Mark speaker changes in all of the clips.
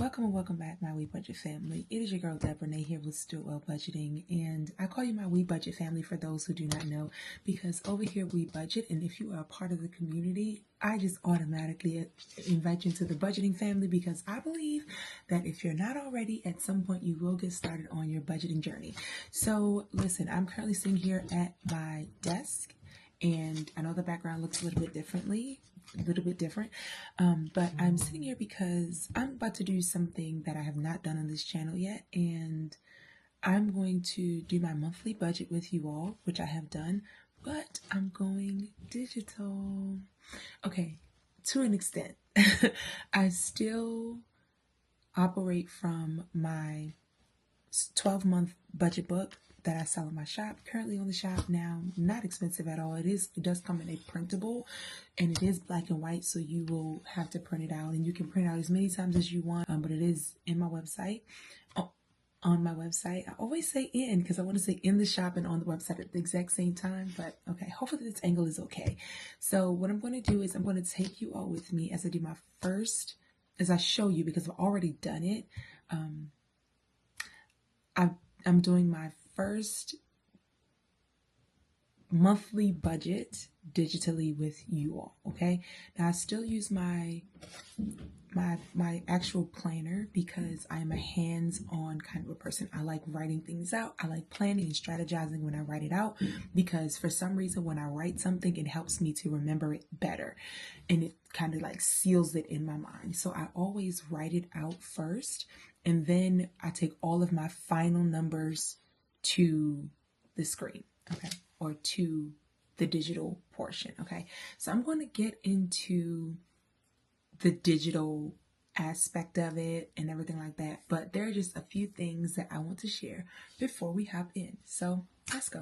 Speaker 1: Welcome and welcome back, my We Budget family. It is your girl Debra here with Stillwell Budgeting, and I call you my We Budget family for those who do not know, because over here we budget, and if you are a part of the community, I just automatically invite you into the budgeting family, because I believe that if you're not already, at some point you will get started on your budgeting journey. So listen, I'm currently sitting here at my desk, and I know the background looks a little bit different, but I'm sitting here because I'm about to do something that I have not done on this channel yet, and I'm going to do my monthly budget with you all, which I have done, but I'm going digital. Okay, to an extent. I still operate from my 12-month budget book that I sell in my shop, currently on the shop now. Not expensive at all. It does come in a printable, and it is black and white, so you will have to print it out, and you can print it out as many times as you want, but it is in my website. On my website, I always say in because I want to say in the shop and on the website at the exact same time, but okay, hopefully this angle is okay. So what I'm going to do is I'm going to take you all with me as I do my first, as I show you, because I've already done it. I'm doing my first monthly budget digitally with you all. Okay, now I still use my actual planner because I'm a hands-on kind of a person. I like writing things out. I like planning and strategizing when I write it out, because for some reason when I write something, it helps me to remember it better, and it kind of like seals it in my mind. So I always write it out first, and then I take all of my final numbers to the screen, okay, or to the digital portion. Okay, so I'm going to get into the digital aspect of it and everything like that, but there are just a few things that I want to share before we hop in. So let's go.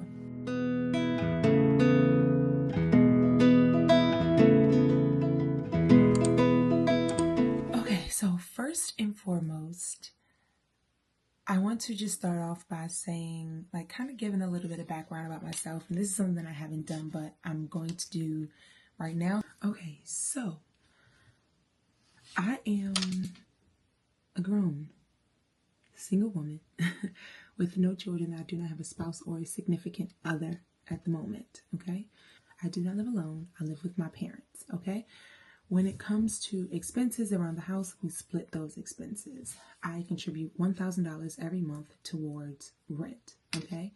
Speaker 1: Okay, so first and foremost, I want to just start off by saying, like, kind of giving a little bit of background about myself. And this is something that I haven't done, but I'm going to do right now. Okay, so I am a grown single woman with no children. I do not have a spouse or a significant other at the moment. Okay, I do not live alone. I live with my parents. Okay, when it comes to expenses around the house, we split those expenses. I contribute $1,000 every month towards rent. Okay,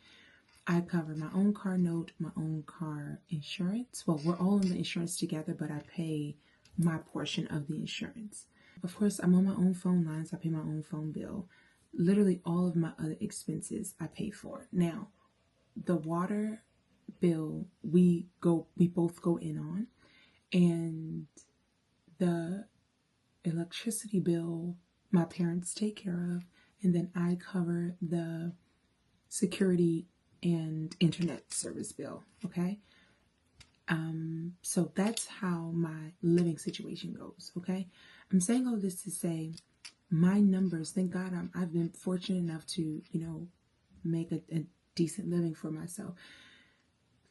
Speaker 1: I cover my own car note, my own car insurance. Well, we're all in the insurance together, but I pay my portion of the insurance. Of course, I'm on my own phone lines. I pay my own phone bill. Literally all of my other expenses I pay for. Now, the water bill we both go in on, and the electricity bill my parents take care of, and then I cover the security and internet service bill. Okay, so that's how my living situation goes. Okay, I'm saying all this to say my numbers, thank God I've been fortunate enough to, make a decent living for myself.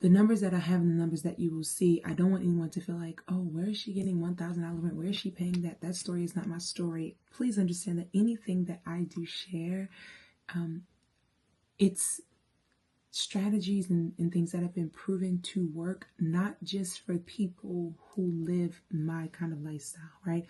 Speaker 1: The numbers that I have and the numbers that you will see, I don't want anyone to feel like, oh, where is she getting $1,000 rent? Where is she paying that? That story is not my story. Please understand that anything that I do share, it's strategies and things that have been proven to work, not just for people who live my kind of lifestyle, right?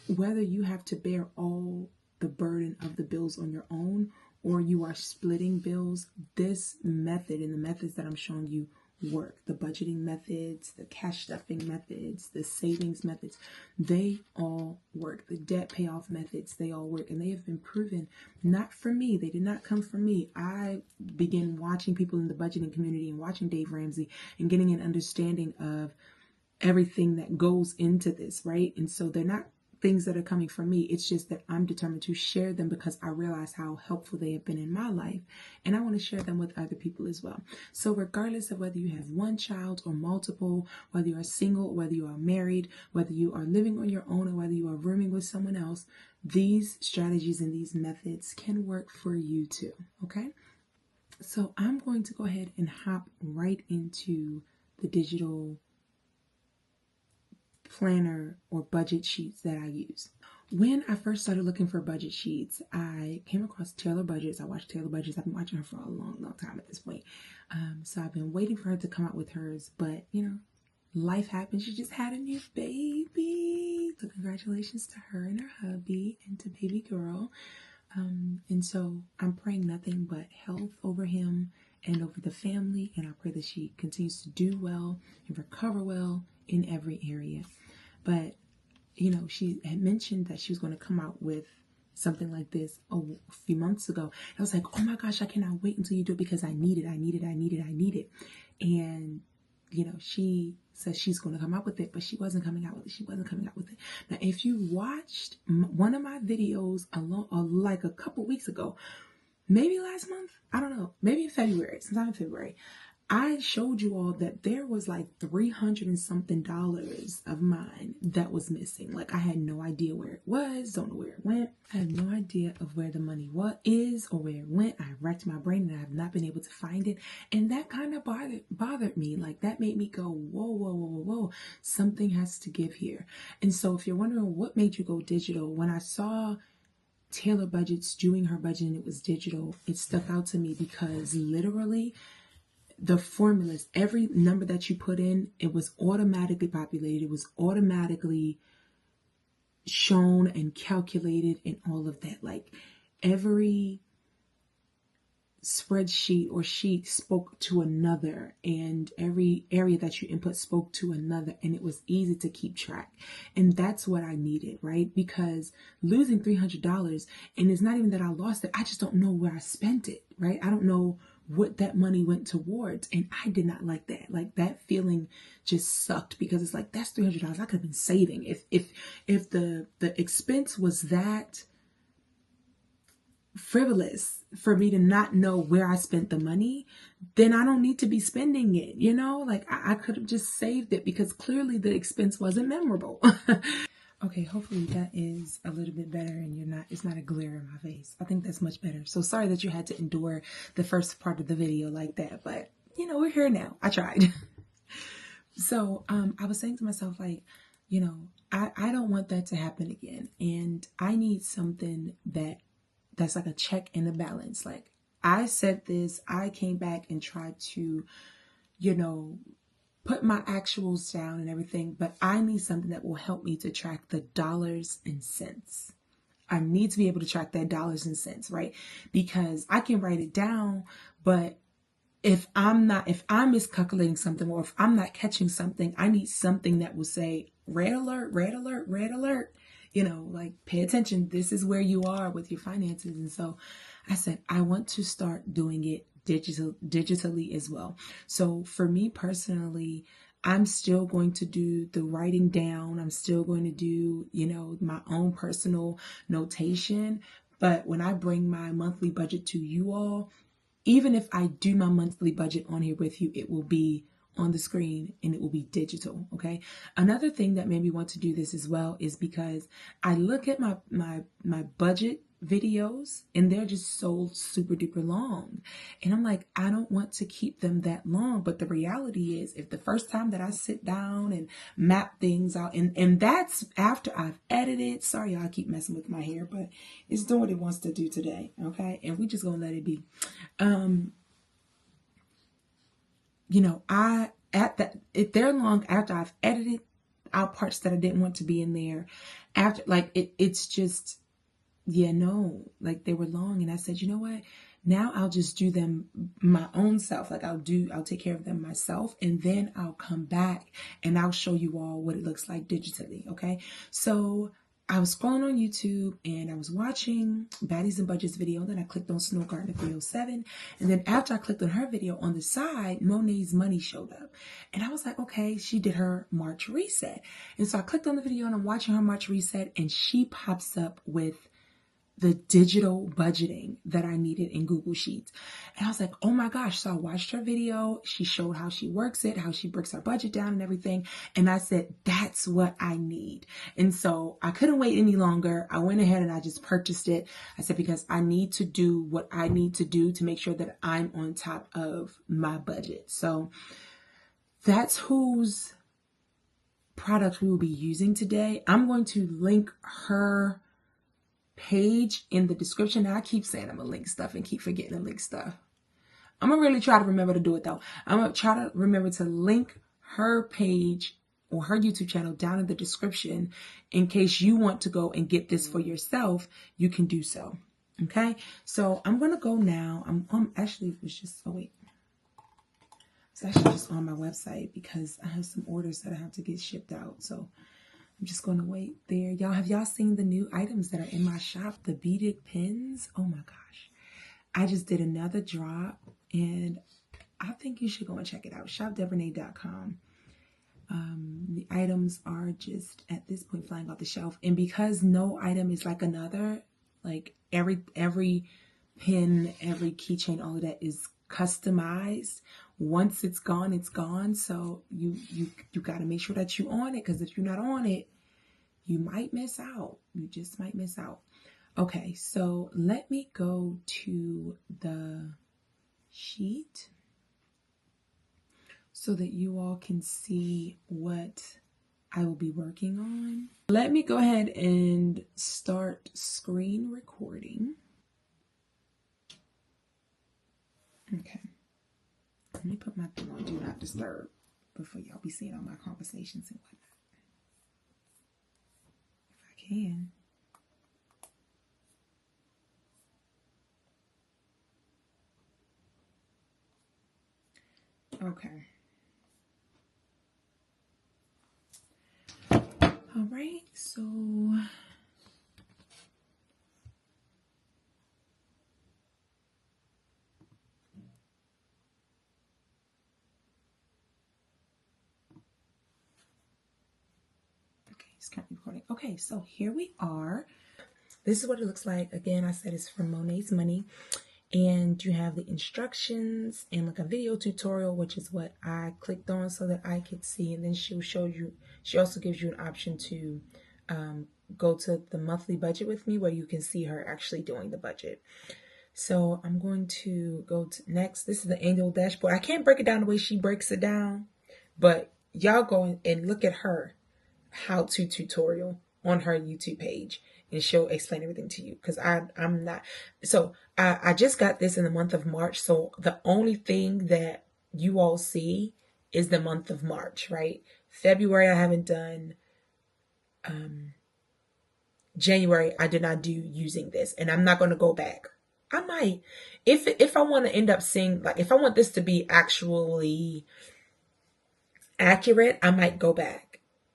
Speaker 1: Whether you have to bear all the burden of the bills on your own, or you are splitting bills, this method and the methods that I'm showing you work. The budgeting methods, the cash stuffing methods, the savings methods, they all work. The debt payoff methods, they all work. And they have been proven, not for me. They did not come from me. I began watching people in the budgeting community and watching Dave Ramsey and getting an understanding of everything that goes into this, right? And so they're not things that are coming from me. It's just that I'm determined to share them because I realize how helpful they have been in my life, and I want to share them with other people as well. So regardless of whether you have one child or multiple, whether you are single, whether you are married, whether you are living on your own, or whether you are rooming with someone else, these strategies and these methods can work for you too. Okay, so I'm going to go ahead and hop right into the digital planner or budget sheets that I use. when I first started looking for budget sheets, I came across Taylor Budgets. I watched Taylor Budgets. I've been watching her for a long, long time at this point. So I've been waiting for her to come out with hers, but you know, life happened. She just had a new baby. So congratulations to her and her hubby and to baby girl. And so I'm praying nothing but health over him and over the family. And I pray that she continues to do well and recover well in every area. But, you know, she had mentioned that she was going to come out with something like this a few months ago. I was like, oh my gosh, I cannot wait until you do it because I need it. I need it. I need it. I need it. And, you know, she says she's going to come out with it, but she wasn't coming out with it. She wasn't coming out with it. Now, if you watched one of my videos like a couple weeks ago, maybe last month, I don't know, maybe in February, sometime in February, I showed you all that there was like $300 and something of mine that was missing. Like I had no idea where it was, don't know where it went. I have no idea of where the money is or where it went. I racked my brain and I have not been able to find it. And that kind of bothered me. Like that made me go, whoa, whoa, whoa, whoa, whoa. Something has to give here. And so if you're wondering what made you go digital, when I saw Taylor Budgets doing her budget and it was digital, it stuck out to me because literally the formulas, every number that you put in, it was automatically populated. It was automatically shown and calculated and all of that. Like every spreadsheet or sheet spoke to another, and every area that you input spoke to another, and it was easy to keep track. And that's what I needed, right? Because losing $300, and it's not even that I lost it, I just don't know where I spent it, right? I don't know what that money went towards, and I did not like that. Like that feeling just sucked because it's like, that's $300 I could have been saving. If the expense was that frivolous for me to not know where I spent the money, then I don't need to be spending it, you know? Like I could have just saved it because clearly the expense wasn't memorable. Okay, hopefully that is a little bit better and it's not a glare in my face. I think that's much better. So sorry that you had to endure the first part of the video like that, but you know, we're here now. I tried. So I was saying to myself, like, you know, I don't want that to happen again. And I need something that's like a check and a balance. Like I said this, I came back and tried to, you know, put my actuals down and everything, but I need something that will help me to track the dollars and cents. I need to be able to track that dollars and cents, right? Because I can write it down, but if I'm miscalculating something, or if I'm not catching something, I need something that will say red alert, red alert, red alert. You know, like pay attention. This is where you are with your finances. And so I said, I want to start doing it digitally as well. So for me personally, I'm still going to do the writing down. I'm still going to do, you know, my own personal notation. But when I bring my monthly budget to you all, even if I do my monthly budget on here with you, it will be on the screen and it will be digital. Okay. Another thing that made me want to do this as well is because I look at my budget videos and they're just so super duper long. And I'm like, I don't want to keep them that long. But the reality is, if the first time that I sit down and map things out, and that's after I've edited, sorry, y'all, I keep messing with my hair, but it's doing what it wants to do today. Okay. And we just gonna let it be. You know, if they're long after I've edited out parts that I didn't want to be in there, after like it's just, yeah, no, like they were long. And I said, you know what? Now I'll just do them my own self. Like I'll take care of them myself, and then I'll come back and I'll show you all what it looks like digitally. Okay. So I was scrolling on YouTube and I was watching Baddies and Budgets video. Then I clicked on Snow Gardener 307. And then after I clicked on her video, on the side, Monet's Money showed up. And I was like, okay, she did her March reset. And so I clicked on the video and I'm watching her March reset, and she pops up with the digital budgeting that I needed in Google Sheets. And I was like, oh my gosh. So I watched her video. She showed how she works it, how she breaks her budget down and everything. And I said, that's what I need. And so I couldn't wait any longer. I went ahead and I just purchased it. I said, because I need to do what I need to do to make sure that I'm on top of my budget. So that's whose product we will be using today. I'm going to link her page in the description. Now, I keep saying I'm gonna link stuff and keep forgetting to link stuff. I'm gonna really try to remember to do it though. I'm gonna try to remember to link her page or her YouTube channel down in the description in case you want to go and get this for yourself. You can do so. Okay, so I'm gonna go now. I'm actually it was just it's actually just on my website because I have some orders that I have to get shipped out. So I'm just going to wait there. Y'all, have y'all seen the new items that are in my shop? The beaded pins. Oh my gosh. I just did another drop and I think you should go and check it out. shopdebra.com. The items are just at this point flying off the shelf. And because no item is like another, like every pin, every keychain, all of that is customized. Once it's gone, it's gone. So you got to make sure that you're on it, because if you're not on it, you might miss out. You just might miss out. Okay, so let me go to the sheet so that you all can see what I will be working on. Let me go ahead and start screen recording. Okay. Let me put my thing on Do Not Disturb before y'all be seeing all my conversations and whatnot. If I can. Okay. All right, so it's currently recording. Okay, so here we are. This is what it looks like. Again, I said it's from Monet's Money. And you have the instructions and like a video tutorial, which is what I clicked on so that I could see. And then she'll show you, she also gives you an option to go to the monthly budget with me, where you can see her actually doing the budget. So I'm going to go to next. This is the annual dashboard. I can't break it down the way she breaks it down, but y'all go and look at her how-to tutorial on her YouTube page, and she'll explain everything to you, because I'm not. So I just got this in the month of March. So the only thing that you all see is the month of March, right? February I haven't done. January I did not do using this, and I'm not going to go back. I might, if I want to end up seeing, like if I want this to be actually accurate, I might go back.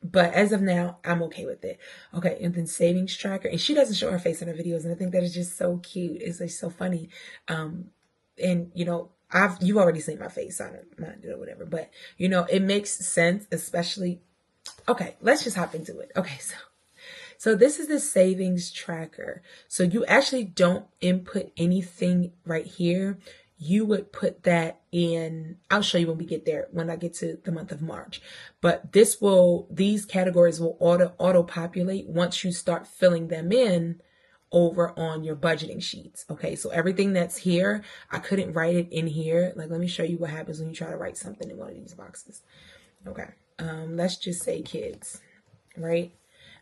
Speaker 1: But as of now, I'm okay with it. Okay, and then savings tracker. And she doesn't show her face in her videos, and I think that is just so cute. It's like so funny. And you know, you've already seen my face. I don't mind it or whatever. But you know, it makes sense, especially. Okay, let's just hop into it. Okay, so this is the savings tracker. So you actually don't input anything right here. You would put that in. I'll show you when we get there, when I get to the month of March. But these categories will auto populate once you start filling them in over on your budgeting sheets. Okay, so everything that's here, I couldn't write it in here. Like, let me show you what happens when you try to write something in one of these boxes. Okay, let's just say kids, right?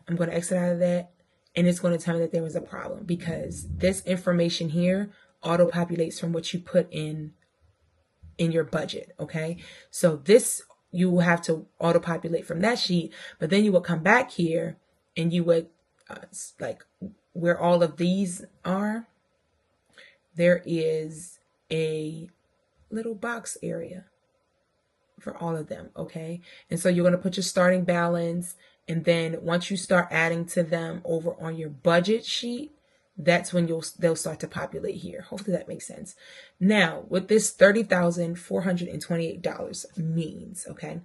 Speaker 1: I'm going to exit out of that, and it's going to tell me that there was a problem, because this information here auto populates from what you put in your budget. Okay, so this you will have to auto populate from that sheet, but then you would come back here and you would like where all of these are, there is a little box area for all of them. Okay, and so you're going to put your starting balance, and then once you start adding to them over on your budget sheet, that's when they'll start to populate here. Hopefully that makes sense. Now, what this $30,428 means, okay?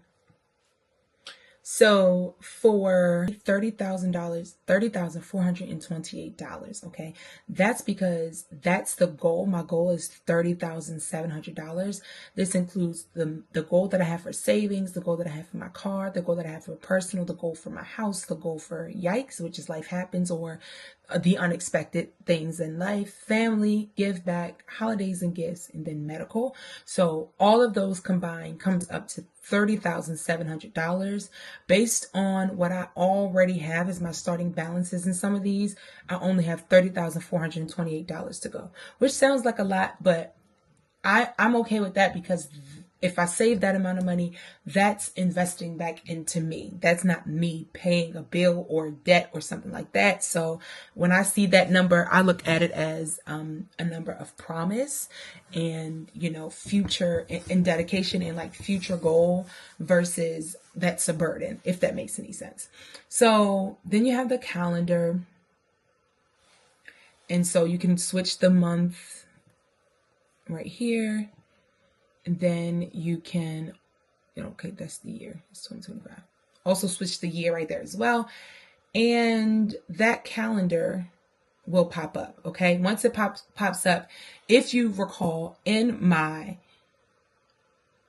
Speaker 1: So for $30,428, okay, that's because that's the goal. My goal is $30,700. This includes the goal that I have for savings, the goal that I have for my car, the goal that I have for personal, the goal for my house, the goal for Yikes, which is life happens, or the unexpected things in life, family, give back, holidays and gifts, and then medical. So all of those combined comes up to $30,700. Based on what I already have as my starting balances in some of these, I only have $30,428 to go, which sounds like a lot, but I'm okay with that, because if I save that amount of money, that's investing back into me. That's not me paying a bill or debt or something like that. So when I see that number, I look at it as a number of promise and, future and dedication and like future goal, versus that's a burden, if that makes any sense. So then you have the calendar. And so you can switch the month right here. And then you can, okay, that's the year. It's 2025. Also switch the year right there as well. And that calendar will pop up, okay? Once it pops up, if you recall, in my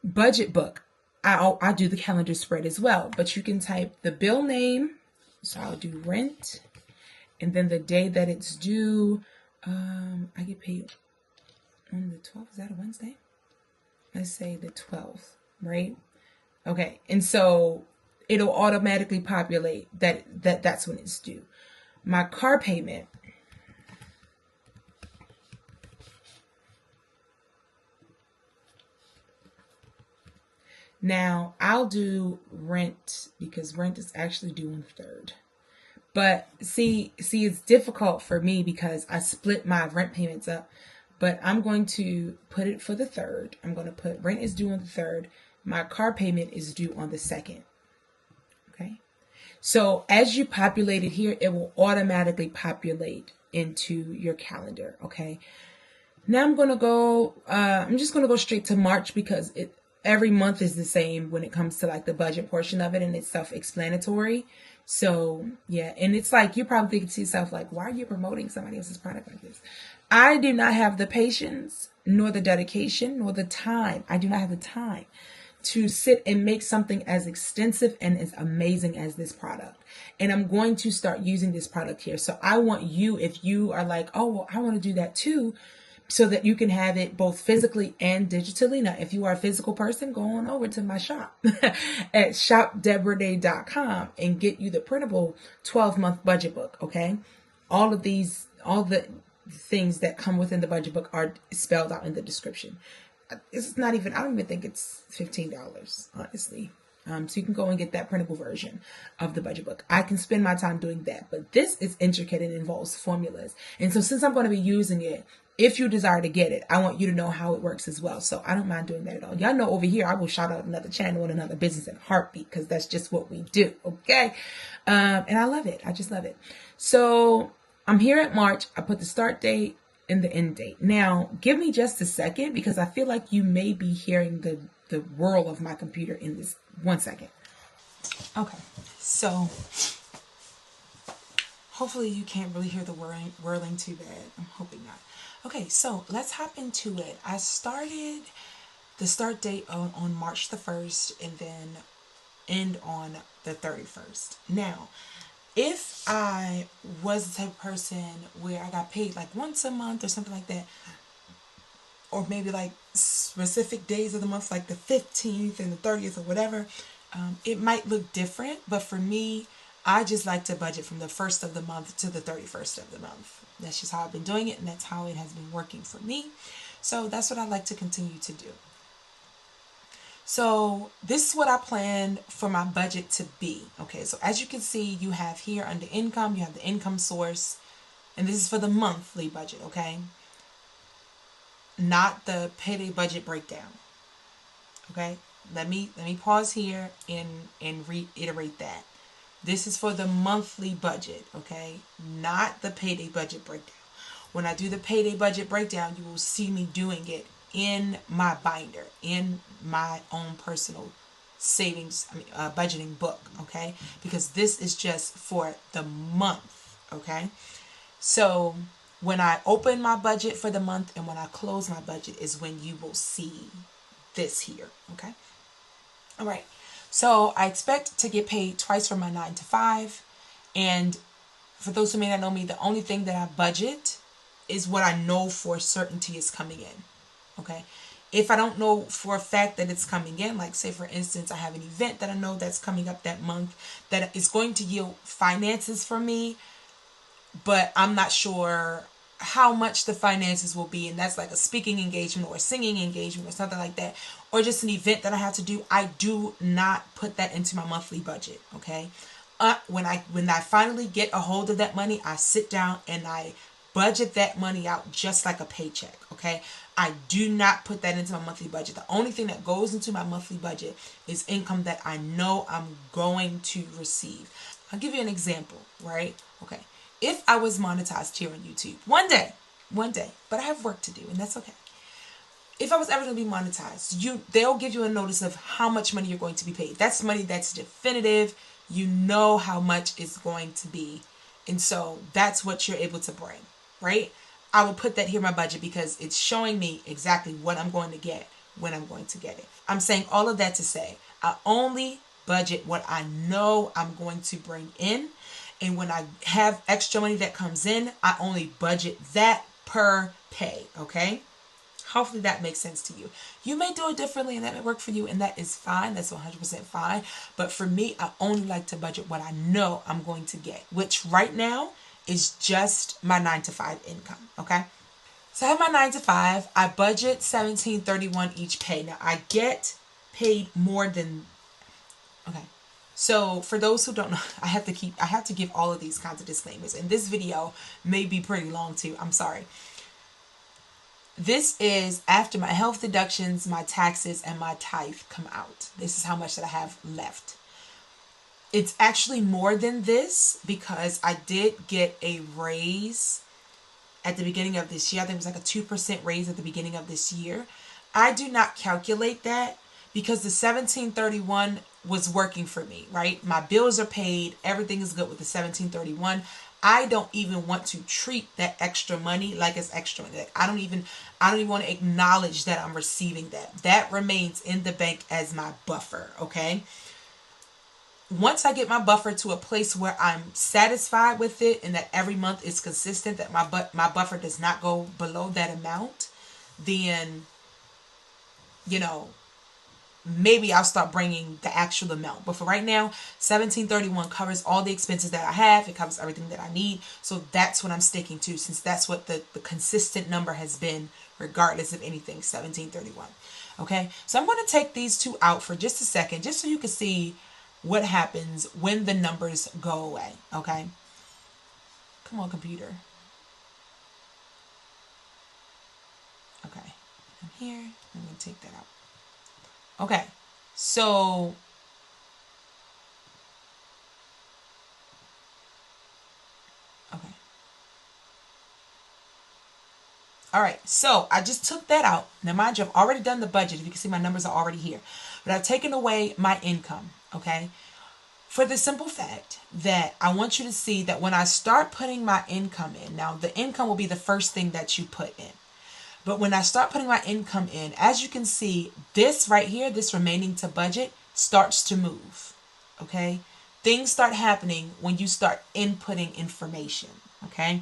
Speaker 1: budget book, I do the calendar spread as well. But you can type the bill name. So I'll do rent. And then the day that it's due, I get paid on the 12th. Is that a Wednesday? Let's say the 12th, right? Okay, and so it'll automatically populate that's when it's due. My car payment, now I'll do rent because rent is actually due on the 3rd. But see, it's difficult for me because I split my rent payments up. But I'm going to put it for the 3rd. I'm going to put rent is due on the 3rd. My car payment is due on the 2nd. Okay. So as you populate it here, it will automatically populate into your calendar. Okay. Now I'm going to go, I'm just going to go straight to March because every month is the same when it comes to like the budget portion of it, and it's self-explanatory. So yeah. And it's like, you're probably thinking to yourself, like, why are you promoting somebody else's product like this? I do not have the patience, nor the dedication, nor the time. I do not have the time to sit and make something as extensive and as amazing as this product. And I'm going to start using this product here. So I want you, if you are like, oh, well, I want to do that too, so that you can have it both physically and digitally. Now, if you are a physical person, go on over to my shop at shopdebraday.com and get you the printable 12-month budget book, okay? All the things that come within the budget book are spelled out in the description. It's not even, I don't even think it's $15, honestly. So you can go and get that printable version of the budget book. I can spend my time doing that, but this is intricate and involves formulas. And so since I'm going to be using it, if you desire to get it, I want you to know how it works as well. So I don't mind doing that at all. Y'all know over here, I will shout out another channel and another business in a heartbeat, because that's just what we do. Okay. And I love it. I just love it. So I'm here at March. I put the start date and the end date. Now, give me just a second, because I feel like you may be hearing the whirl of my computer in this 1 second. Okay, so hopefully you can't really hear the whirling too bad. I'm hoping not. Okay, so let's hop into it. I started the start date on March the 1st and then end on the 31st. Now, if I was the type of person where I got paid like once a month or something like that, or maybe like specific days of the month, like the 15th and the 30th or whatever, it might look different. But for me, I just like to budget from the 1st of the month to the 31st of the month. That's just how I've been doing it, and that's how it has been working for me. So that's what I like to continue to do. So this is what I plan for my budget to be. Okay, so as you can see, you have here under income, you have the income source, and this is for the monthly budget, okay? Not the payday budget breakdown. Okay, let me pause here and reiterate that. This is for the monthly budget, okay? Not the payday budget breakdown. When I do the payday budget breakdown, you will see me doing it in my binder, in my own personal savings, budgeting book, okay? Because this is just for the month, okay? So when I open my budget for the month and when I close my budget is when you will see this here, okay? All right. So I expect to get paid twice for my 9 to 5, and For those who may not know me, the only thing that I budget is what I know for certainty is coming in. Okay. If I don't know for a fact that it's coming in, like say for instance, I have an event that I know that's coming up that month that is going to yield finances for me, but I'm not sure how much the finances will be, and that's like a speaking engagement or a singing engagement or something like that, or just an event that I have to do, I do not put that into my monthly budget. Okay. When I finally get a hold of that money, I sit down and I budget that money out just like a paycheck. Okay. I do not put that into my monthly budget. The only thing that goes into my monthly budget is income that I know I'm going to receive. I'll give you an example, right? Okay. If I was monetized here on YouTube one day, but I have work to do, and that's okay. If I was ever going to be monetized, they'll give you a notice of how much money you're going to be paid. That's money that's definitive. You know how much it's going to be. And so that's what you're able to bring, right? I will put that here in my budget because it's showing me exactly what I'm going to get when I'm going to get it. I'm saying all of that to say, I only budget what I know I'm going to bring in. And when I have extra money that comes in, I only budget that per pay, okay? Hopefully that makes sense to you. You may do it differently and that may work for you, and that is fine. That's 100% fine. But for me, I only like to budget what I know I'm going to get, which right now is just my 9-to-5 income, okay? So I have my 9-to-5. I budget $17.31 each pay. Now I get paid more than, okay. So for those who don't know, I have to give all of these kinds of disclaimers. And this video may be pretty long too. I'm sorry. This is after my health deductions, my taxes, and my tithe come out. This is how much that I have left. It's actually more than this because I did get a raise at the beginning of this year. I think it was like a 2% raise at the beginning of this year. I do not calculate that because the 1731 was working for me, right? My bills are paid. Everything is good with the 1731. I don't even want to treat that extra money like it's extra money. Like I don't even want to acknowledge that I'm receiving that. That remains in the bank as my buffer, okay? Once I get my buffer to a place where I'm satisfied with it and that every month is consistent, that my buffer does not go below that amount, then, you know, maybe I'll start bringing the actual amount. But for right now, 1731 covers all the expenses that I have. It covers everything that I need. So that's what I'm sticking to, since that's what the consistent number has been, regardless of anything, 1731. Okay, so I'm going to take these two out for just a second, just so you can see what happens when the numbers go away. Okay, come on, computer. Okay, I'm here. I'm going to take that out. Okay, so okay. All right, so I just took that out. Now, mind you, I've already done the budget. If you can see, my numbers are already here. But I've taken away my income, okay? For the simple fact that I want you to see that when I start putting my income in, now the income will be the first thing that you put in. But when I start putting my income in, as you can see, this right here, this remaining to budget, starts to move, okay? Things start happening when you start inputting information, okay?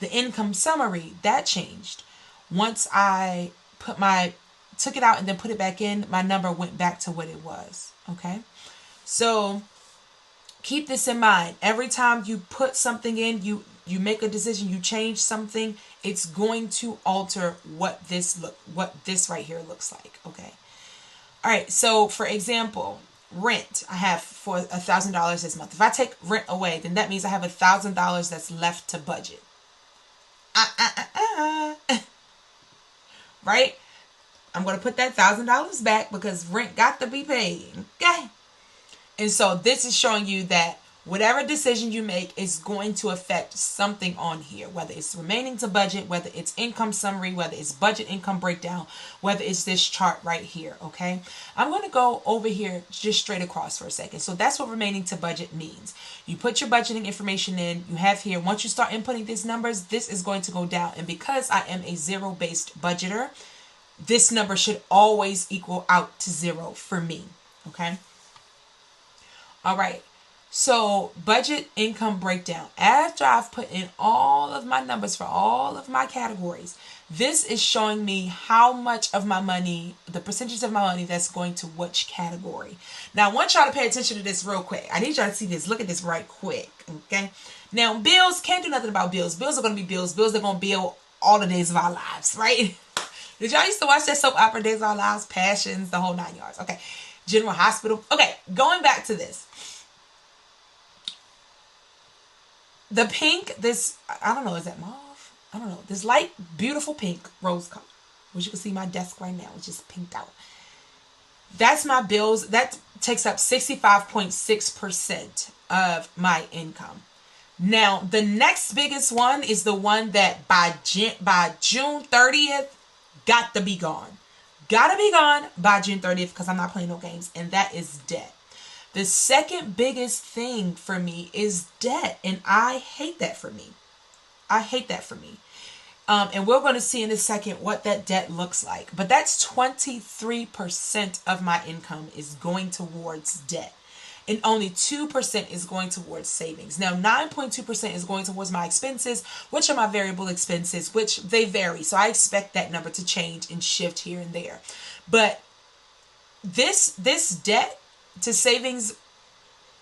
Speaker 1: The income summary, that changed. Once I took it out and then put it back in, my number went back to what it was, okay? So keep this in mind. Every time you put something in, you make a decision, you change something, it's going to alter what this right here looks like, okay? All right, so for example, rent, I have for $1,000 this month. If I take rent away, then that means I have $1,000 that's left to budget. Right? I'm going to put that $1,000 back because rent got to be paid, okay? And so this is showing you that whatever decision you make is going to affect something on here, whether it's remaining to budget, whether it's income summary, whether it's budget income breakdown, whether it's this chart right here, okay? I'm going to go over here just straight across for a second. So that's what remaining to budget means. You put your budgeting information in, you have here, once you start inputting these numbers, this is going to go down. And because I am a zero-based budgeter, this number should always equal out to zero for me, okay? All right. So budget income breakdown. After I've put in all of my numbers for all of my categories, this is showing me how much of my money, the percentage of my money that's going to which category. Now I want y'all to pay attention to this real quick. I need y'all to see this. Look at this right quick. Okay. Now bills, can't do nothing about bills. Bills are going to be bills. Bills are going to bill all the days of our lives, right? Did y'all used to watch that soap opera, Days of Our Lives, Passions, the whole 9 yards? Okay. General Hospital. Okay. Going back to this. The pink, this, I don't know, is that mauve? I don't know. This light, beautiful pink rose color, which you can see my desk right now, which is pinked out. That's my bills. That takes up 65.6% of my income. Now, the next biggest one is the one that by June 30th, got to be gone. Got to be gone by June 30th because I'm not playing no games, and that is debt. The second biggest thing for me is debt, and I hate that for me. I hate that for me. And we're going to see in a second what that debt looks like. But that's 23% of my income is going towards debt. And only 2% is going towards savings. Now, 9.2% is going towards my expenses, which are my variable expenses, which they vary. So I expect that number to change and shift here and there. But this debt to savings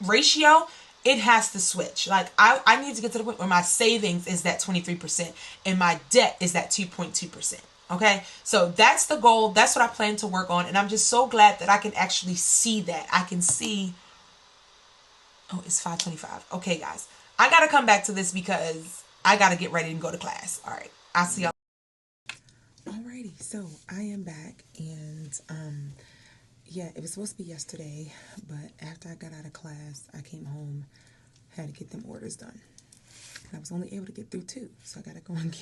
Speaker 1: ratio, it has to switch. Like I need to get to the point where my savings is that 23% and my debt is that 2.2%. Okay, so that's the goal. That's what I plan to work on, and I'm just so glad that I can actually see that. I can see. Oh, it's 5:25. Okay, guys, I gotta come back to this because I gotta get ready and go to class. All right, I'll see y'all. Alrighty, so I am back, and yeah, it was supposed to be yesterday, but after I got out of class, I came home, had to get them orders done. And I was only able to get through 2, so I got to go and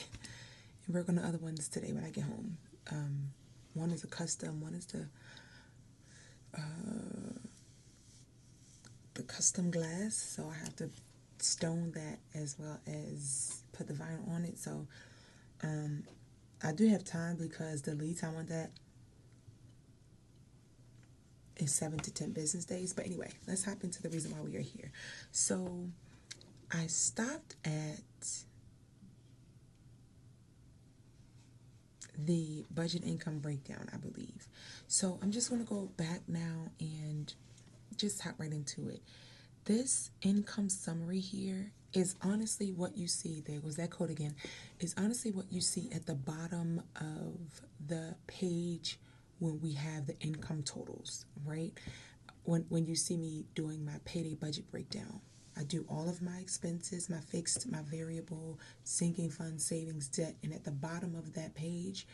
Speaker 1: work on the other ones today when I get home. One is a custom, one is the custom glass, so I have to stone that as well as put the vinyl on it. So I do have time because the lead time on that is 7 to 10 business days. But anyway, let's hop into the reason why we are here. So I stopped at the budget income breakdown, I believe. So I'm just going to go back now and just hop right into it. This income summary here is honestly what you see. There was that code again. Is honestly what you see at the bottom of the page when we have the income totals, right? When you see me doing my payday budget breakdown, I do all of my expenses, my fixed, my variable, sinking fund, savings, debt, and at the bottom of that page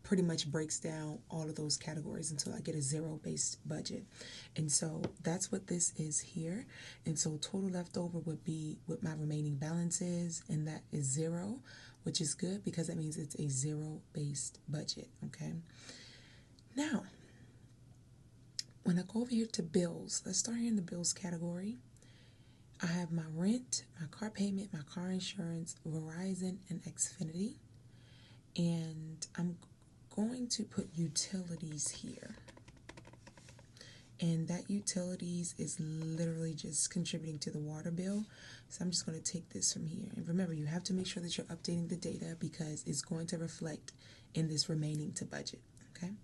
Speaker 1: pretty much breaks down all of those categories until I get a zero-based budget. And so that's what this is here. And so total leftover would be what my remaining balance is, and that is 0, which is good because that means it's a zero-based budget, okay? Now, when I go over here to bills, let's start here in the bills category. I have my rent, my car payment, my car insurance, Verizon, and Xfinity. And I'm going to put utilities here. And that utilities is literally just contributing to the water bill. So I'm just going to take this from here. And remember, you have to make sure that you're updating the data because it's going to reflect in this remaining to budget, okay?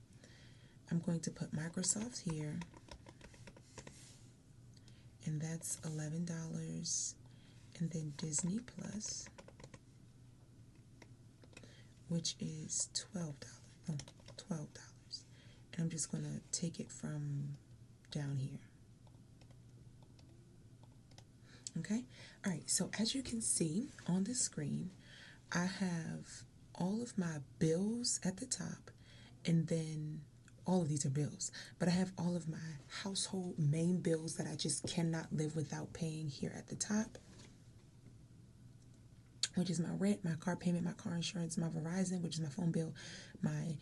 Speaker 1: I'm going to put Microsoft here. And that's $11. And then Disney Plus, which is $12. And I'm just going to take it from down here. Okay? All right, so as you can see on the screen, I have all of my bills at the top, and then all of these are bills, but I have all of my household main bills that I just cannot live without paying here at the top, which is my rent, my car payment, my car insurance, my Verizon, which is my phone bill, my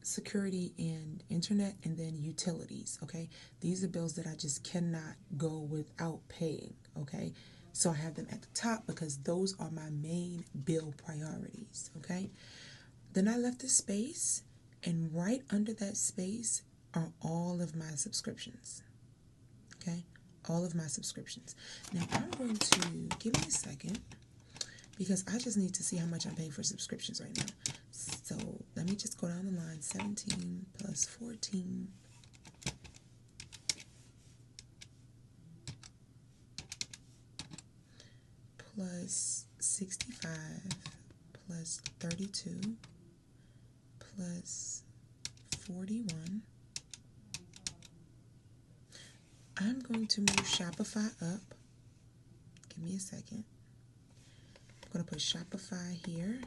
Speaker 1: security and internet, and then utilities, okay? These are bills that I just cannot go without paying, okay? So I have them at the top because those are my main bill priorities, okay? Then I left a space, and right under that space are all of my subscriptions, okay? all of my subscriptions. Now I'm going to, give me a second, because I just need to see how much I'm paying for subscriptions right now. So let me just go down the line. 17 plus 14 plus 65 plus 32 plus 41. I'm going to move Shopify up. Give me a second. I'm going to put Shopify here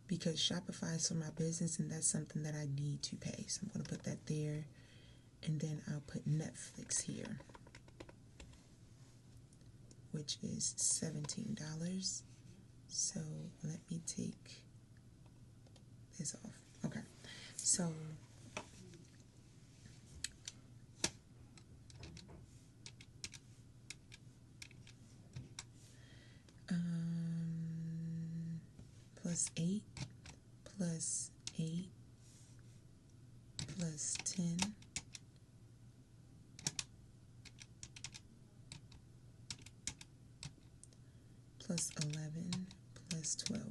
Speaker 1: because Shopify is for my business and that's something that I need to pay. So I'm going to put that there, and then I'll put Netflix here, which is $17. So let me take this off. Okay, so plus 8 plus 8 plus 10 plus 11 plus 12.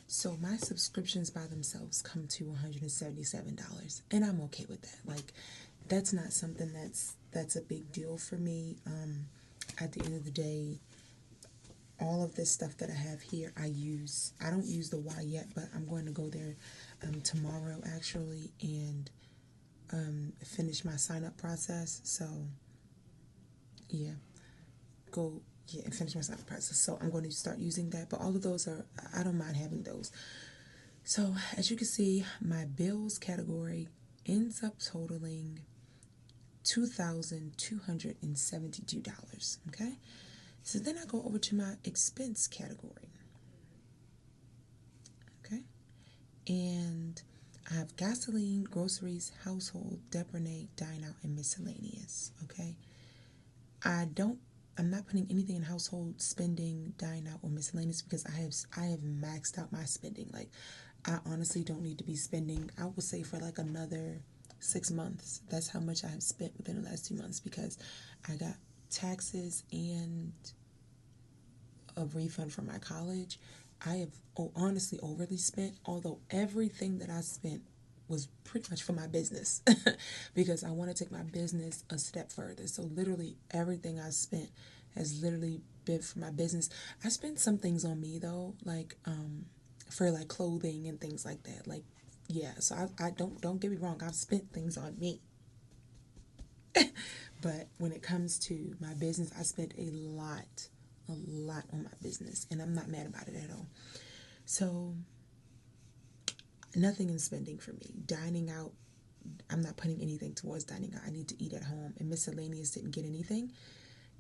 Speaker 1: So my subscriptions by themselves come to $177, and I'm okay with that. Like, that's not something that's a big deal for me. At the end of the day, all of this stuff that I have here, I use. I don't use the Y yet, but I'm going to go there tomorrow actually, and finish my sign up process. So yeah, and finish my sign up process. So I'm going to start using that. But all of those I don't mind having those. So as you can see, my bills category ends up totaling $2,272. Okay. So then I go over to my expense category. Okay. And I have gasoline, groceries, household, Debra, dine out, and miscellaneous. Okay. I'm not putting anything in household, spending, dine out, or miscellaneous because I have maxed out my spending. Like, I honestly don't need to be spending, I would say, for like another 6 months. That's how much I have spent within the last 2 months because I got taxes and a refund from my college. I have honestly overly spent, although everything that I spent was pretty much for my business because I want to take my business a step further. So literally everything I spent has literally been for my business. I spent some things on me though, like for like clothing and things like that. Like, yeah, so I don't get me wrong, I've spent things on me. But when it comes to my business, I spent a lot on my business, and I'm not mad about it at all. So nothing in spending for me. Dining out, I'm not putting anything towards dining out. I need to eat at home. And miscellaneous didn't get anything.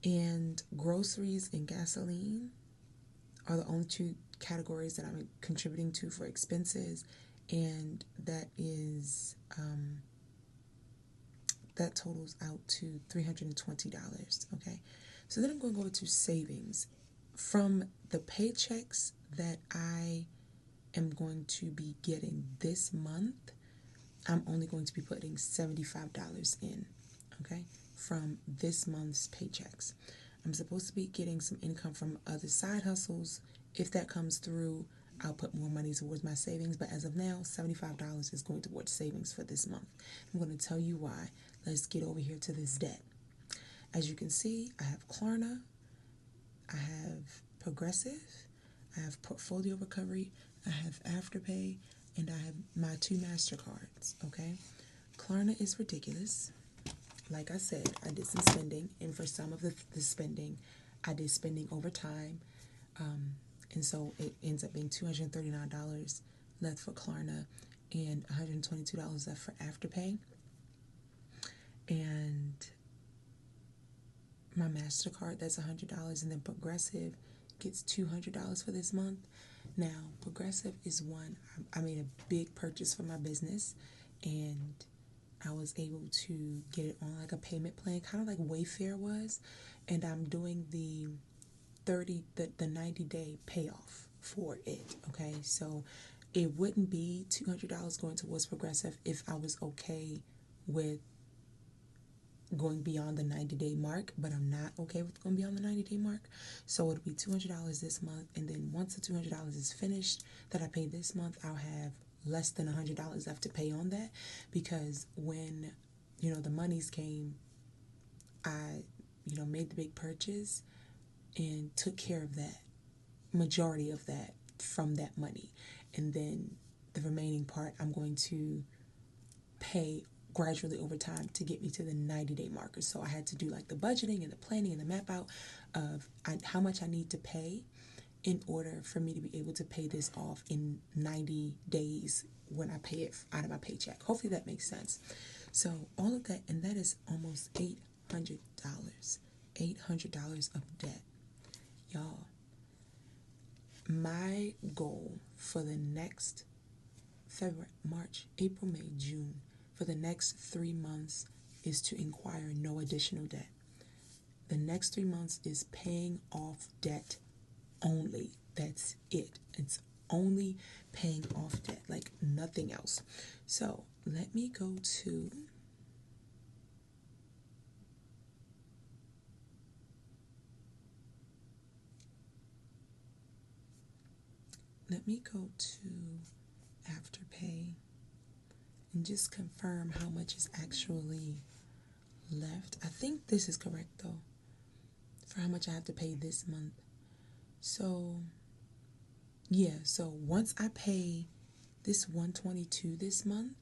Speaker 1: And groceries and gasoline are the only two categories that I'm contributing to for expenses. And that is, that totals out to $320. Okay. So then I'm going to go to savings. From the paychecks that I am going to be getting this month, I'm only going to be putting $75 in, okay, from this month's paychecks. I'm supposed to be getting some income from other side hustles. If that comes through, I'll put more money towards my savings. But as of now, $75 is going towards savings for this month. I'm going to tell you why. Let's get over here to this debt. As you can see, I have Klarna, I have Progressive, I have Portfolio Recovery, I have Afterpay, and I have my 2 MasterCards, okay? Klarna is ridiculous. Like I said, I did some spending, and for some of the spending, I did spending over time, and so it ends up being $239 left for Klarna and $122 left for Afterpay. And my MasterCard, that's $100, and then Progressive gets $200 for this month. Now, Progressive is one. I made a big purchase for my business, and I was able to get it on like a payment plan, kind of like Wayfair was, and I'm doing the 90-day payoff for it, okay? So it wouldn't be $200 going towards Progressive if I was okay with going beyond the 90-day mark, but I'm not okay with going beyond the 90-day mark. So it'll be $200 this month, and then once the $200 is finished that I pay this month, I'll have less than $100 left to pay on that, because when, the monies came, I, made the big purchase and took care of that, majority of that from that money. And then the remaining part I'm going to pay gradually over time to get me to the 90-day marker. So I had to do like the budgeting and the planning and the map out of how much I need to pay in order for me to be able to pay this off in 90 days when I pay it out of my paycheck. Hopefully that makes sense. So all of that, and that is almost $800. $800 of debt. Y'all, my goal for the next February, March, April, May, June, for the next 3 months is to acquire no additional debt. The next 3 months is paying off debt only. That's it. It's only paying off debt, like nothing else. So let me go to Afterpay and just confirm how much is actually left. I think this is correct though, for how much I have to pay this month. So yeah, so once I pay this $122 this month,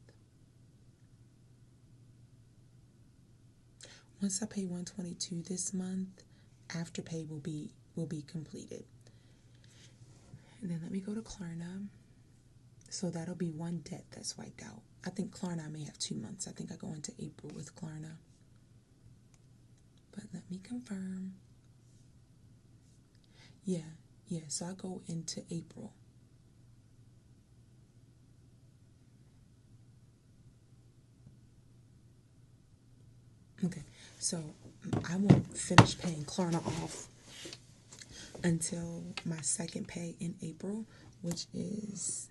Speaker 1: Afterpay will be completed. And then let me go to Klarna. So that'll be one debt that's wiped out. I think Klarna may have 2 months. I think I go into April with Klarna. But let me confirm. Yeah, so I go into April. Okay, so I won't finish paying Klarna off until my second pay in April, which is,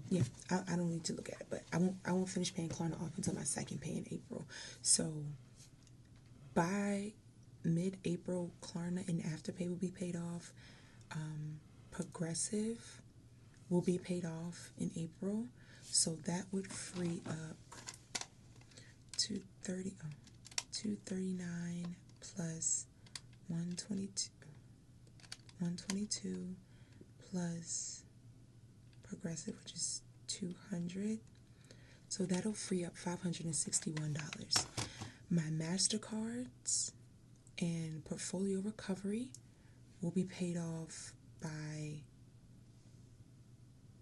Speaker 1: yeah, I don't need to look at it, but I won't finish paying Klarna off until my second pay in April. So by mid-April, Klarna and Afterpay will be paid off. Progressive will be paid off in April, so that would free up $239 plus 122 plus Progressive, which is $200. So that'll free up $561. My MasterCards and Portfolio Recovery will be paid off by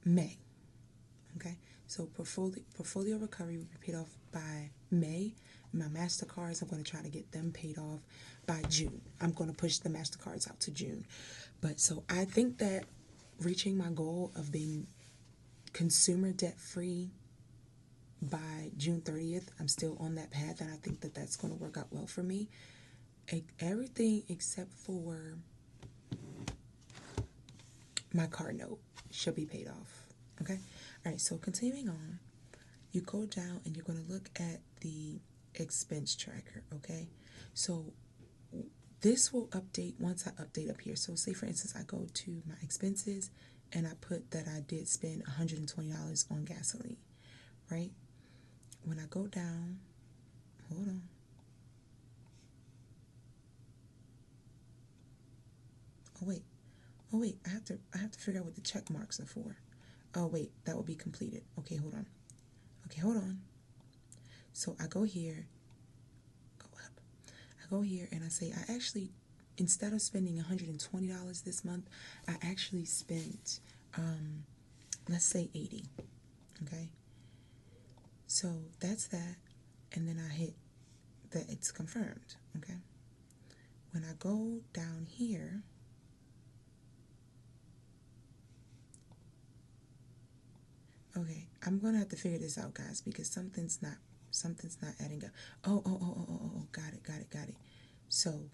Speaker 1: May. Okay, so Portfolio Recovery will be paid off by May. My MasterCards, I'm going to try to get them paid off by June. I'm going to push the MasterCards out to June. But so I think that reaching my goal of being consumer debt free by June 30th, I'm still on that path, and I think that that's going to work out well for me. Everything except for my car note should be paid off. Okay? All right, so continuing on, you go down and you're going to look at the expense tracker, okay? So this will update once I update up here. So say, for instance, I go to my expenses and I put that I did spend $120 on gasoline, right? When I go down, hold on. Oh wait, I have to figure out what the check marks are for. Oh wait, that will be completed. Okay, hold on. So I go here, and I say, I actually, instead of spending $120 this month, I actually spent, let's say $80. Okay. So that's that. And then I hit that it's confirmed. Okay. When I go down here, okay, I'm going to have to figure this out, guys, because something's not adding up. Oh, got it. So,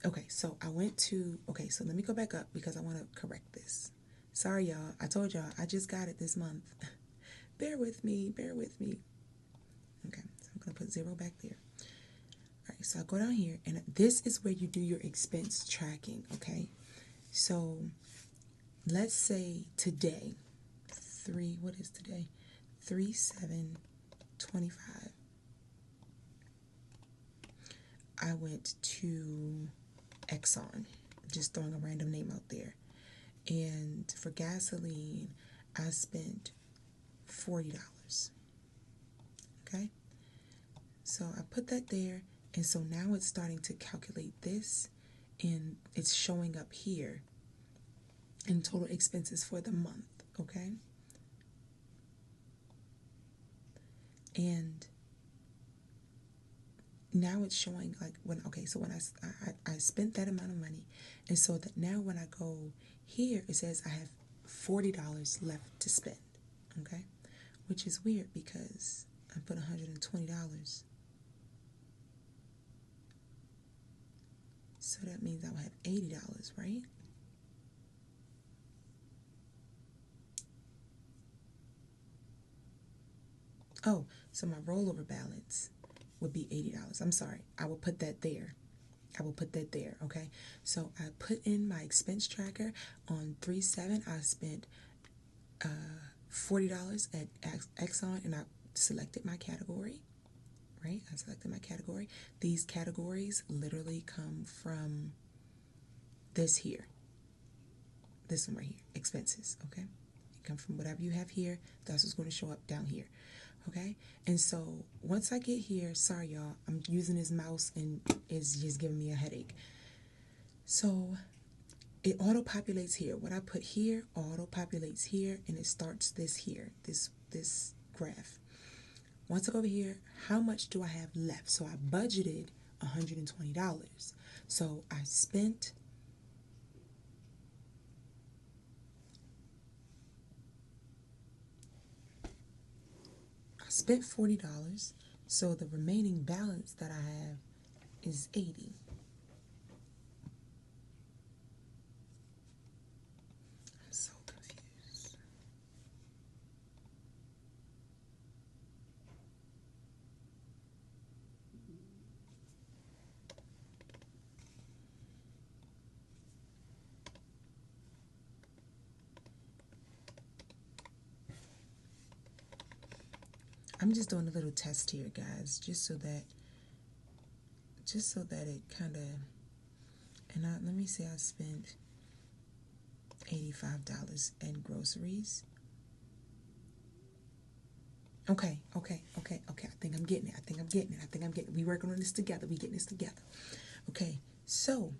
Speaker 1: okay, so I went to, okay, so let me go back up because I want to correct this. Sorry, y'all. I told y'all I just got it this month. Bear with me. Okay, so I'm going to put 0 back there. All right, so I go down here, and this is where you do your expense tracking, okay? So let's say today, what is today? 3/7/25. I went to Exxon, just throwing a random name out there. And for gasoline, I spent $40. Okay? So I put that there, and so now it's starting to calculate this, and it's showing up here in total expenses for the month, okay? And now it's showing like when I spent that amount of money, and so that now when I go here, it says I have $40 left to spend, okay? Which is weird because I put $120. So that means I will have $80, right? Oh, so my rollover balance would be $80. I'm sorry. I will put that there. Okay? So I put in my expense tracker on 3/7. I spent $40 at Exxon, and I selected my category, right? I selected my category. These categories literally come from this here. This one right here, expenses, okay? It comes from whatever you have here. That's what's going to show up down here. Okay, and so once I get here, sorry y'all, I'm using this mouse and it's just giving me a headache. So it auto-populates here. What I put here auto-populates here, and it starts this here, this graph. Once I go over here, how much do I have left? So I budgeted $120. So I spent $40, so the remaining balance that I have is $80. I'm so confused. I'm just doing a little test here, guys, just so that it kind of, and let me say I spent $85 in groceries. Okay. I think I'm getting it. We working on this together. We getting this together. Okay, so.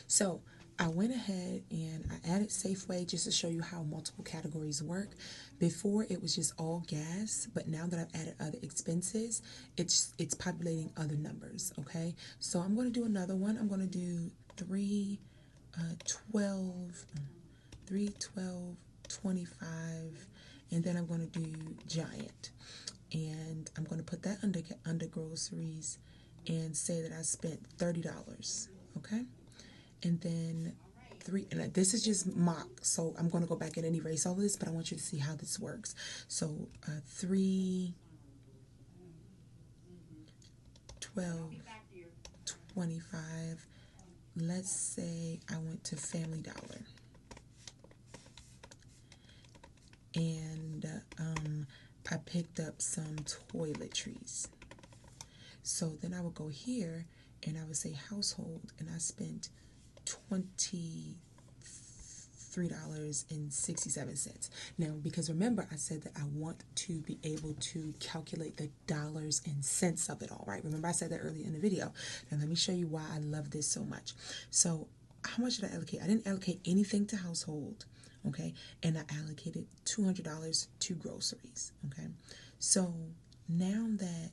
Speaker 1: So I went ahead and I added Safeway just to show you how multiple categories work. Before it was just all gas, but now that I've added other expenses, it's populating other numbers, okay? So I'm going to do another one. I'm going to do 3/12/25, and then I'm going to do Giant. And I'm going to put that under groceries and say that I spent $30, okay? And then and this is just mock, so I'm going to go back in and erase all of this, but I want you to see how this works. So 3/12/25. Let's say I went to Family Dollar, and I picked up some toiletries. So then I would go here and I would say household, and I spent $23.67. Now, because remember, I said that I want to be able to calculate the dollars and cents of it all, right? Remember, I said that earlier in the video. Now, let me show you why I love this so much. So, how much did I allocate? I didn't allocate anything to household, okay? And I allocated $200 to groceries, okay? So, now that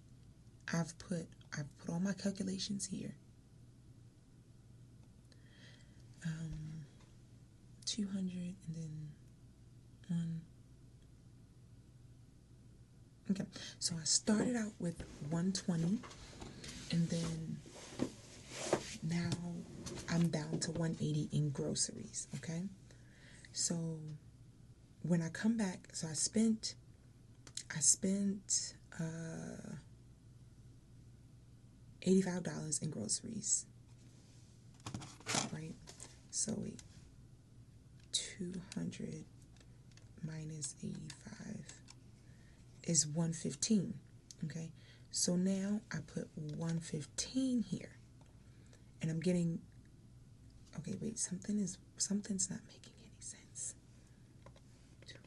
Speaker 1: I've put all my calculations here, 200 and then 1. Okay, so I started out with 120, and then now I'm down to 180 in groceries, okay? So when I come back, so I spent $85 in groceries, right? So wait, 200 minus 85 is 115. Okay, so now I put 115 here, and I'm getting, okay, wait, something's not making any sense. 200.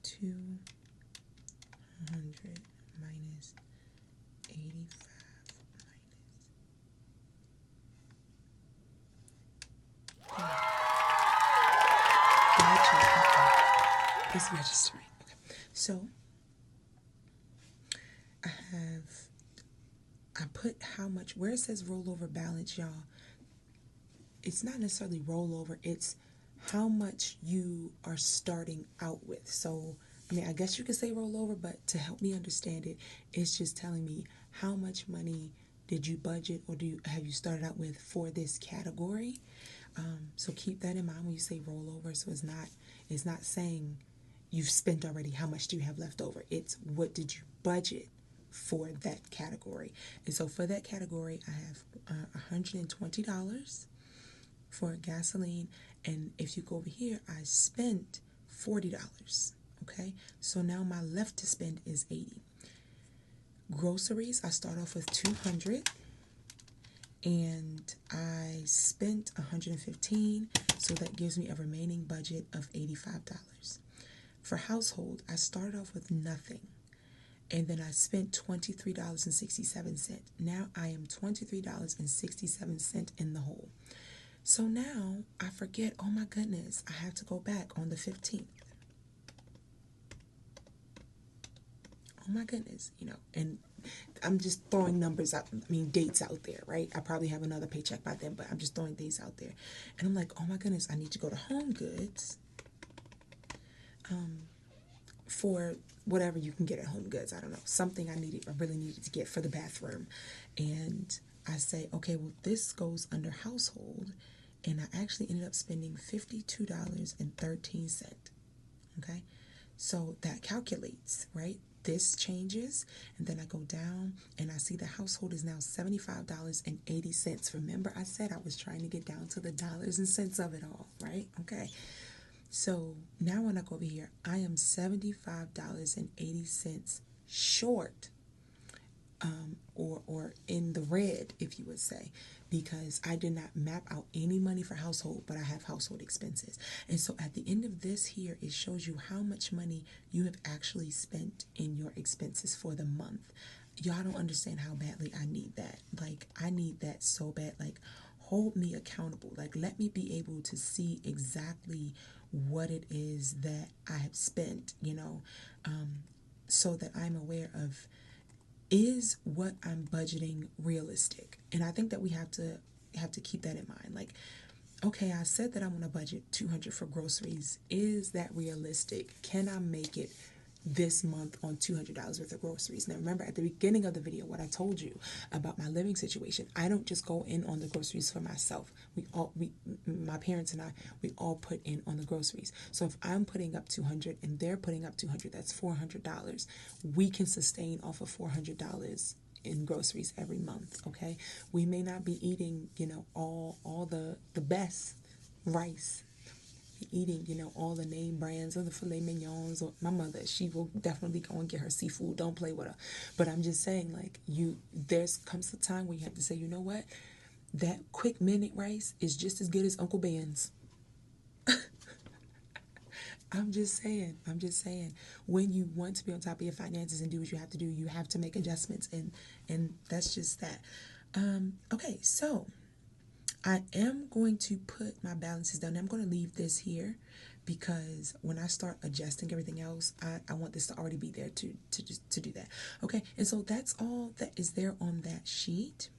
Speaker 1: Two hundred minus 85 minus. Gotcha. Okay. It's registering. Okay. So I put how much, where it says rollover balance, y'all, it's not necessarily rollover, it's how much you are starting out with. So, I mean, I guess you could say rollover, but to help me understand it, it's just telling me how much money did you budget or have you started out with for this category. So keep that in mind when you say rollover. So it's not saying you've spent already, how much do you have left over. It's what did you budget for that category. And so for that category, I have $120 for gasoline, and if you go over here, I spent $40. Okay, so now my left to spend is $80. Groceries, I start off with $200, and I spent $115, so that gives me a remaining budget of $85. For household, I started off with nothing, and then I spent $23.67. Now I am $23.67 in the hole. So now I forget, oh my goodness, I have to go back on the 15th. Oh my goodness, and I'm just throwing numbers out, dates out there, right? I probably have another paycheck by then, but I'm just throwing these out there. And I'm like, oh my goodness, I need to go to Home Goods for whatever you can get at Home Goods. I don't know, something I really needed to get for the bathroom. And I say, okay, well, this goes under household. And I actually ended up spending $52.13. Okay, so that calculates, right? This changes, and then I go down and I see the household is now $75.80. Remember, I said I was trying to get down to the dollars and cents of it all, right? Okay, so now when I go over here, I am $75.80 short, or in the red, if you would say, because I did not map out any money for household, but I have household expenses. And so at the end of this here, it shows you how much money you have actually spent in your expenses for the month. Y'all don't understand how badly I need that. Like, I need that so bad. Like, hold me accountable. Like, let me be able to see exactly what it is that I have spent, so that I'm aware of, is what I'm budgeting realistic? And I think that we have to keep that in mind. Like, okay, I said that I'm going to budget $200 for groceries. Is that realistic? Can I make it this month on $200 worth of groceries? Now, remember at the beginning of the video what I told you about my living situation. I don't just go in on the groceries for myself. My parents and I, we all put in on the groceries. So if I'm putting up $200 and they're putting up $200, that's $400. We can sustain off of $400 in groceries every month. Okay, we may not be eating, all the best rice, eating, all the name brands of the filet mignons, or my mother, she will definitely go and get her seafood. Don't play with her. But I'm just saying, like, there's comes a time where you have to say, you know what, that quick minute rice is just as good as Uncle Ben's. I'm just saying, when you want to be on top of your finances and do what you have to do, you have to make adjustments, and that's just that. Okay, so I am going to put my balances down. I'm going to leave this here because when I start adjusting everything else, I want this to already be there to do that. Okay, and so that's all that is there on that sheet.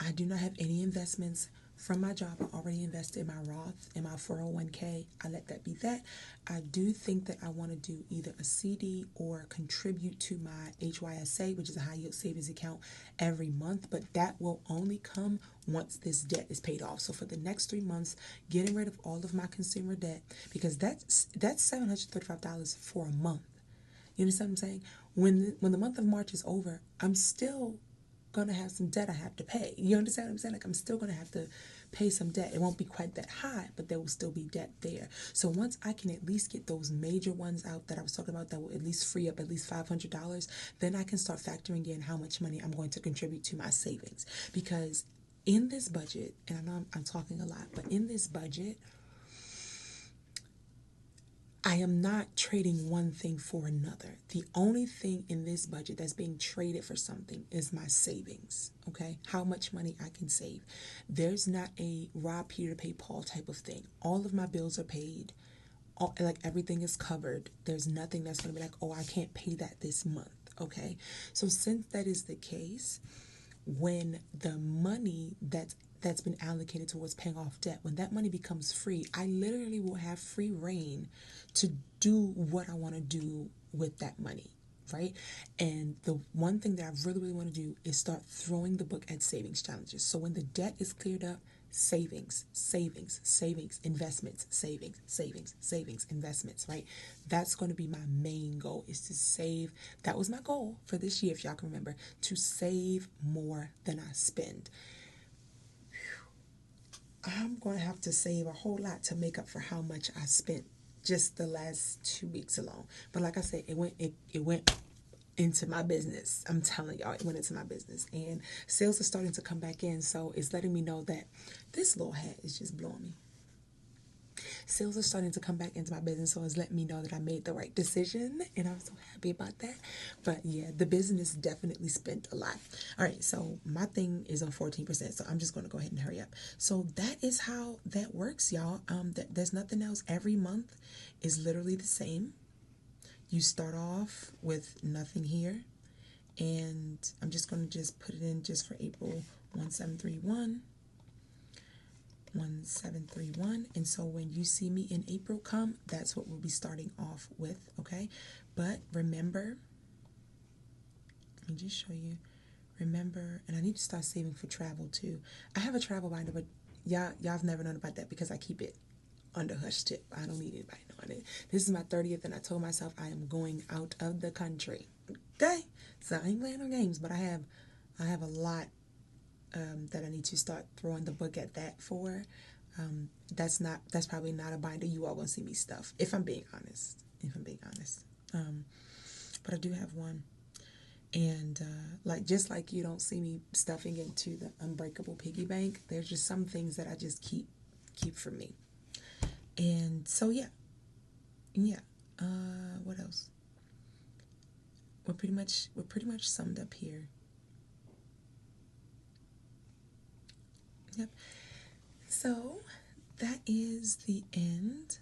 Speaker 1: I do not have any investments from my job. I already invested in my Roth and my 401k. I let that be that. I do think that I want to do either a CD or contribute to my HYSA, which is a high yield savings account, every month, but that will only come once this debt is paid off. So for the next 3 months, getting rid of all of my consumer debt, because that's $735 for a month. You understand what I'm saying? When the month of March is over, I'm still going to have some debt I have to pay. You understand what I'm saying? Like, I'm still going to have to pay some debt. It won't be quite that high, but there will still be debt there. So once I can at least get those major ones out that I was talking about that will at least free up at least $500, then I can start factoring in how much money I'm going to contribute to my savings. Because in this budget, and I know I'm talking a lot, but in this budget, I am not trading one thing for another. The only thing in this budget that's being traded for something is my savings, okay? How much money I can save. There's not a rob Peter, pay Paul type of thing. All of my bills are paid. Like, everything is covered. There's nothing that's going to be like, oh, I can't pay that this month, okay? So since that is the case, when the money that's been allocated towards paying off debt, when that money becomes free, I literally will have free reign to do what I want to do with that money, right? And the one thing that I really, really want to do is start throwing the book at savings challenges. So when the debt is cleared up, savings, savings, savings, investments, savings, savings, savings, investments, right? That's going to be my main goal, is to save. That was my goal for this year, if y'all can remember, to save more than I spend. I'm going to have to save a whole lot to make up for how much I spent just the last 2 weeks alone. But like I said, it went into my business. I'm telling y'all, it went into my business, and sales are starting to come back in. So it's letting me know that this little hat is just blowing me. Sales are starting to come back into my business, so it's letting me know that I made the right decision, and I'm so happy about that. But yeah, the business definitely spent a lot. All right, so my thing is on 14%, so I'm just going to go ahead and hurry up. So that is how that works, y'all. There's nothing else. Every month is literally the same. You start off with nothing here, and I'm just going to just put it in just for April. 1731. 1731. And so when you see me in April come, that's what we'll be starting off with, okay? But remember, let me just show you. Remember, and I need to start saving for travel too. I have a travel binder, but y'all have never known about that because I keep it under hush tip. I don't need anybody knowing it. This is my 30th, and I told myself I am going out of the country. Okay? So I ain't playing no games, but I have a lot that I need to start throwing the book at that for. That's probably not a binder you all gonna see me stuff, if I'm being honest. But I do have one. And just like you don't see me stuffing into the unbreakable piggy bank, there's just some things that I just keep for me. And so yeah. What else? We're pretty much summed up here. Yep. So that is the end.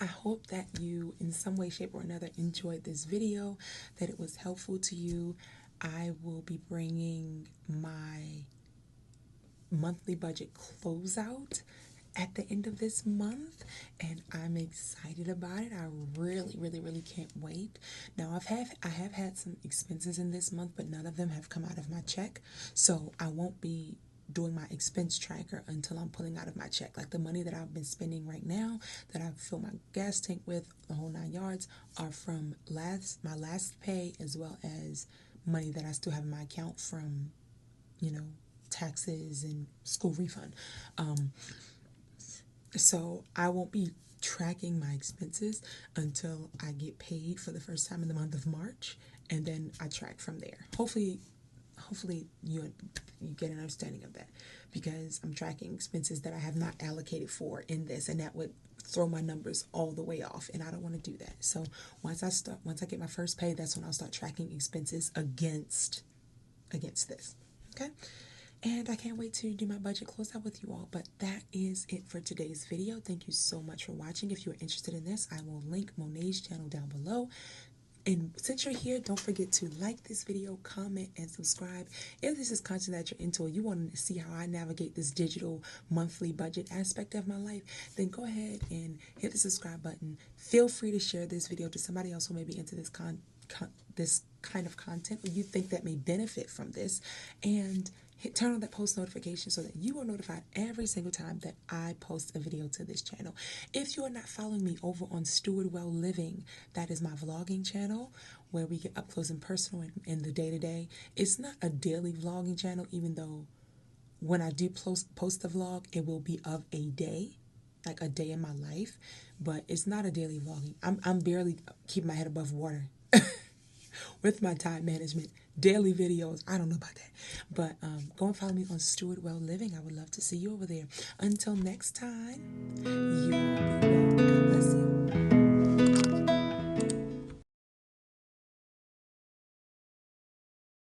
Speaker 1: I hope that you, in some way, shape, or another, enjoyed this video, that it was helpful to you. I will be bringing my monthly budget closeout at the end of this month, and I'm excited about it. I really, really, really can't wait. Now, I have had some expenses in this month, but none of them have come out of my check, so I won't be doing my expense tracker until I'm pulling out of my check. Like, the money that I've been spending right now, that I've filled my gas tank with, the whole 9 yards, are from my last pay, as well as money that I still have in my account from, taxes and school refund. So I won't be tracking my expenses until I get paid for the first time in the month of March, and then I track from there. Hopefully you get an understanding of that, because I'm tracking expenses that I have not allocated for in this, and that would throw my numbers all the way off, and I don't want to do that. So once I get my first pay, that's when I'll start tracking expenses against this. Okay? And I can't wait to do my budget closeout with you all. But that is it for today's video. Thank you so much for watching. If you're interested in this, I will link Monet's channel down below. And since you're here, don't forget to like this video, comment, and subscribe. If this is content that you're into or you want to see how I navigate this digital monthly budget aspect of my life, then go ahead and hit the subscribe button. Feel free to share this video to somebody else who may be into this this kind of content, or you think that may benefit from this, and turn on that post notification so that you are notified every single time that I post a video to this channel. If you are not following me over on Steward Well Living, that is my vlogging channel where we get up close and personal in the day-to-day. It's not a daily vlogging channel, even though when I do post a vlog, it will be of a day, like a day in my life, but it's not a daily vlogging. I'm barely keeping my head above water with my time management. Daily videos, I don't know about that. But go and follow me on Steward Well Living. I would love to see you over there. Until next time,